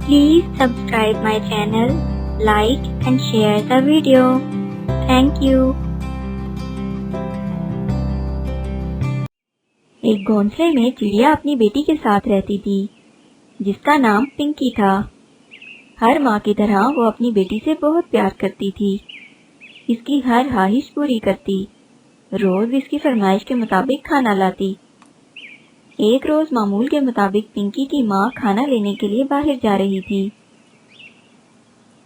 Please subscribe my channel, like and share the video. Thank you. एक घोंसले में चिड़िया अपनी बेटी के साथ रहती थी, जिसका नाम पिंकी था। हर माँ की तरह वो अपनी बेटी से बहुत प्यार करती थी, इसकी हर ख्वाहिश पूरी करती, रोज इसकी फरमाइश के मुताबिक खाना लाती। एक रोज मामूल के मुताबिक पिंकी की माँ खाना लेने के लिए बाहर जा रही थी।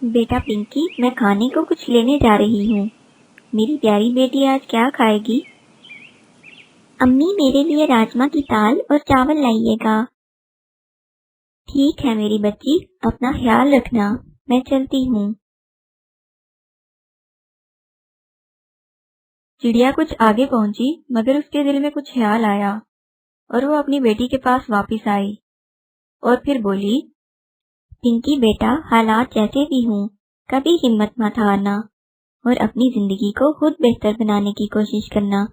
बेटा पिंकी, मैं खाने को कुछ लेने जा रही हूँ। मेरी प्यारी बेटी आज क्या खाएगी? अम्मी, मेरे लिए राजमा की दाल और चावल लाइएगा। ठीक है मेरी बच्ची, अपना ख्याल रखना, मैं चलती हूँ। चिड़िया कुछ आगे पहुंची, मगर उसके दिल में कुछ ख्याल आया और वो अपनी बेटी के पास वापस आई और फिर बोली, पिंकी बेटा, हालात जैसे भी हों, कभी हिम्मत मत हारना और अपनी जिंदगी को खुद बेहतर बनाने की कोशिश करना,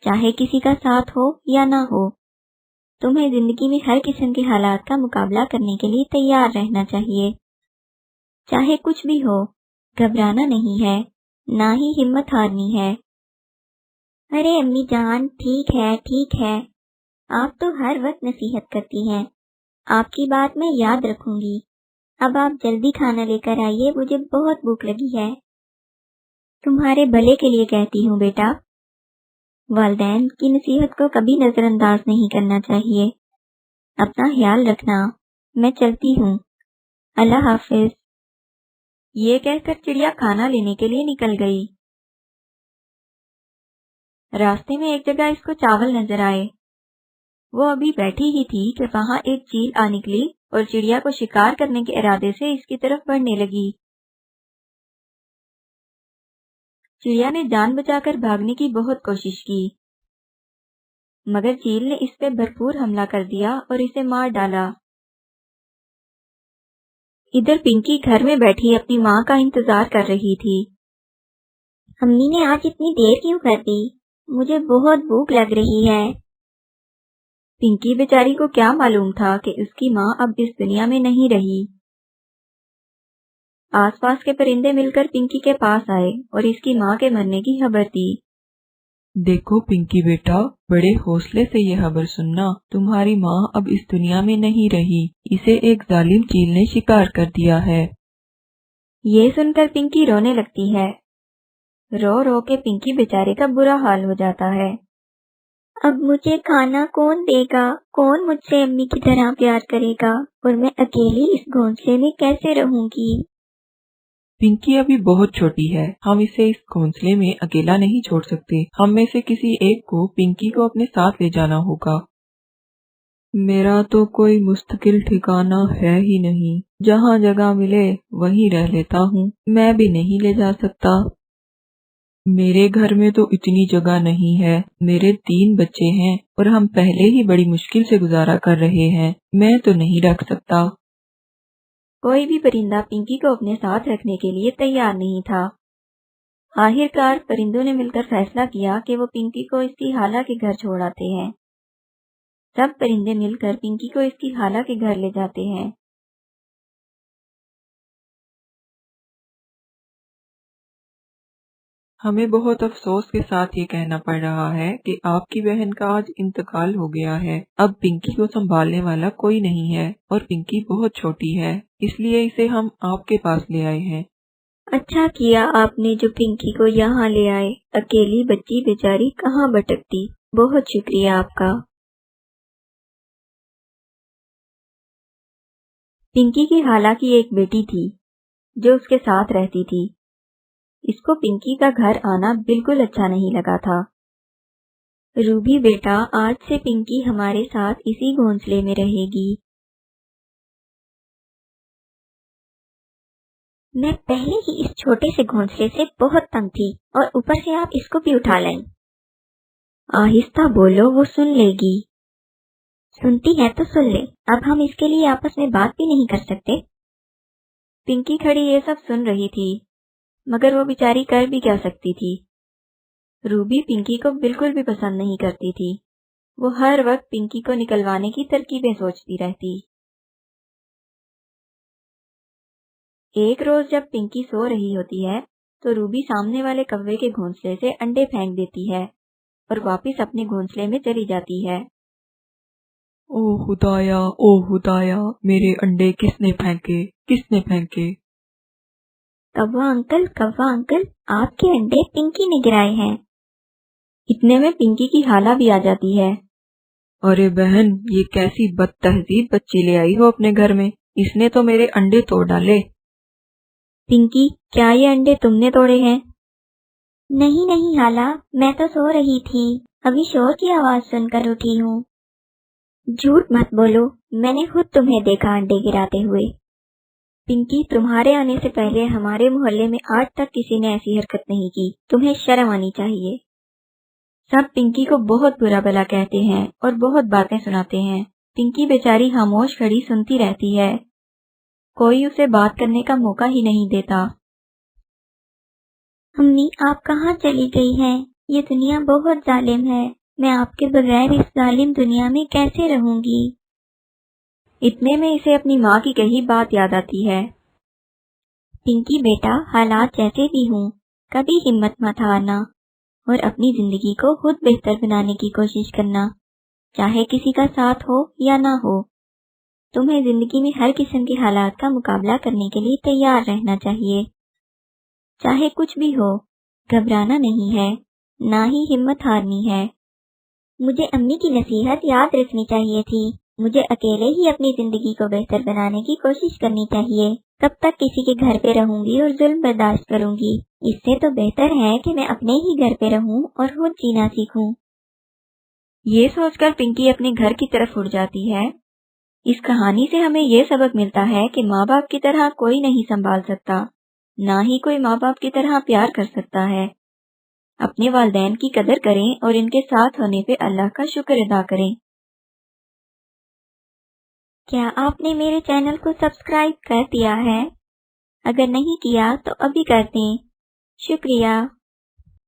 चाहे किसी का साथ हो या ना हो। तुम्हें जिंदगी में हर किस्म के हालात का मुकाबला करने के लिए तैयार रहना चाहिए। चाहे कुछ भी हो, घबराना नहीं है, ना ही हिम्मत हारनी है। अरे अम्मी जान, ठीक है, आप तो हर वक्त नसीहत करती हैं। आपकी बात मैं याद रखूंगी। अब आप जल्दी खाना लेकर आइए, मुझे बहुत भूख लगी है। तुम्हारे भले के लिए कहती हूँ बेटा। वालिदैन की नसीहत को कभी नजरअंदाज नहीं करना चाहिए। अपना ख्याल रखना, मैं चलती हूँ। अल्लाह हाफिज। ये कहकर चिड़िया खाना लेने के लिए निकल गई। रास्ते में एक जगह इसको चावल नजर आए। वो अभी बैठी ही थी कि वहां एक चील आ निकली और चिड़िया को शिकार करने के इरादे से इसकी तरफ बढ़ने लगी। चिड़िया ने जान बचाकर भागने की बहुत कोशिश की, मगर चील ने इस पे भरपूर हमला कर दिया और इसे मार डाला। इधर पिंकी घर में बैठी अपनी माँ का इंतजार कर रही थी। अम्मी ने आज इतनी देर क्यों कर दी? मुझे बहुत भूख लग रही है। पिंकी बेचारी को क्या मालूम था कि उसकी माँ अब इस दुनिया में नहीं रही। आसपास के परिंदे मिलकर पिंकी के पास आए और इसकी माँ के मरने की खबर दी। देखो पिंकी बेटा, बड़े हौसले से ये खबर सुनना, तुम्हारी माँ अब इस दुनिया में नहीं रही, इसे एक जालिम चील ने शिकार कर दिया है। ये सुनकर पिंकी रोने लगती है। रो रो के पिंकी बेचारे का बुरा हाल हो जाता है। अब मुझे खाना कौन देगा? कौन मुझसे अम्मी की तरह प्यार करेगा? और मैं अकेली इस घोंसले में कैसे रहूंगी? पिंकी अभी बहुत छोटी है, हम इसे इस घोंसले में अकेला नहीं छोड़ सकते। हम में से किसी एक को पिंकी को अपने साथ ले जाना होगा। मेरा तो कोई मुस्तकिल ठिकाना है ही नहीं, जहाँ जगह मिले वहीं रह लेता हूँ। मैं भी नहीं ले जा सकता। मेरे घर में तो इतनी जगह नहीं है, मेरे 3 बच्चे हैं और हम पहले ही बड़ी मुश्किल से गुजारा कर रहे हैं, मैं तो नहीं रख सकता। कोई भी परिंदा पिंकी को अपने साथ रखने के लिए तैयार नहीं था। आखिरकार परिंदों ने मिलकर फैसला किया कि वो पिंकी को इसकी खाला के घर छोड़ आते हैं। सब परिंदे मिलकर पिंकी को इसकी खाला के घर ले जाते हैं। हमें बहुत अफसोस के साथ ये कहना पड़ रहा है कि आपकी बहन का आज इंतकाल हो गया है। अब पिंकी को संभालने वाला कोई नहीं है और पिंकी बहुत छोटी है, इसलिए इसे हम आपके पास ले आए हैं। अच्छा किया आपने जो पिंकी को यहाँ ले आए। अकेली बच्ची बेचारी कहाँ भटकती। बहुत शुक्रिया आपका। पिंकी की खाला की एक बेटी थी जो उसके साथ रहती थी। इसको पिंकी का घर आना बिल्कुल अच्छा नहीं लगा था। रूबी बेटा, आज से पिंकी हमारे साथ इसी घोंसले में रहेगी। मैं पहले ही इस छोटे से घोंसले से बहुत तंग थी और ऊपर से आप इसको भी उठा लाएं। आहिस्ता बोलो, वो सुन लेगी। सुनती है तो सुन ले, अब हम इसके लिए आपस में बात भी नहीं कर सकते। पिंकी खड़ी ये सब सुन रही थी, मगर वो बेचारी कर भी क्या सकती थी। रूबी पिंकी को बिल्कुल भी पसंद नहीं करती थी। वो हर वक्त पिंकी को निकलवाने की तरकीबें सोचती रहती। ایک روز جب پنکی سو رہی ہوتی ہے تو روبی سامنے والے کوے کے گھونسلے سے انڈے پھینک دیتی ہے اور واپس اپنے گھونسلے میں چلی جاتی ہے۔ او خدایا، میرے انڈے کس نے پھینکے؟ کوا انکل، آپ کے انڈے پنکی نے گرائے ہیں۔ اتنے میں پنکی کی خالہ بھی آ جاتی ہے۔ ارے بہن، یہ کیسی بد تہذیب بچی لے آئی ہو اپنے گھر میں، اس نے تو میرے انڈے توڑ ڈالے۔ پنکی، کیا یہ انڈے تم نے توڑے ہیں؟ نہیں خالہ، میں تو سو رہی تھی، ابھی شور کی آواز سن کر اٹھی ہوں۔ جھوٹ مت بولو، میں نے خود تمہیں دیکھا انڈے گراتے ہوئے۔ پنکی، تمہارے آنے سے پہلے ہمارے محلے میں آج تک کسی نے ایسی حرکت نہیں کی، تمہیں شرم آنی چاہیے۔ سب پنکی کو بہت برا بھلا کہتے ہیں اور بہت باتیں سناتے ہیں۔ پنکی بیچاری خاموش کھڑی سنتی رہتی ہے، کوئی اسے بات کرنے کا موقع ہی نہیں دیتا۔ امی، آپ کہاں چلی گئی ہیں؟ یہ دنیا بہت ظالم ہے، میں آپ کے بغیر اس ظالم دنیا میں کیسے رہوں گی؟ اتنے میں اسے اپنی ماں کی کہی بات یاد آتی ہے۔ پنکی بیٹا، حالات جیسے بھی ہوں، کبھی ہمت مت ہارنا اور اپنی زندگی کو خود بہتر بنانے کی کوشش کرنا، چاہے کسی کا ساتھ ہو یا نہ ہو۔ تمہیں زندگی میں ہر قسم کے حالات کا مقابلہ کرنے کے لیے تیار رہنا چاہیے۔ چاہے کچھ بھی ہو، گھبرانا نہیں ہے، نہ ہی ہمت ہارنی ہے۔ مجھے امی کی نصیحت یاد رکھنی چاہیے تھی، مجھے اکیلے ہی اپنی زندگی کو بہتر بنانے کی کوشش کرنی چاہیے۔ کب تک کسی کے گھر پہ رہوں گی اور ظلم برداشت کروں گی؟ اس سے تو بہتر ہے کہ میں اپنے ہی گھر پہ رہوں اور خود جینا سیکھوں۔ یہ سوچ کر پنکی اپنے گھر کی طرف اڑ جاتی ہے۔ اس کہانی سے ہمیں یہ سبق ملتا ہے کہ ماں باپ کی طرح کوئی نہیں سنبھال سکتا، نہ ہی کوئی ماں باپ کی طرح پیار کر سکتا ہے۔ اپنے والدین کی قدر کریں اور ان کے ساتھ ہونے پہ اللہ کا شکر ادا کریں۔ کیا آپ نے میرے چینل کو سبسکرائب کر دیا ہے؟ اگر نہیں کیا تو ابھی کر دیں۔ شکریہ۔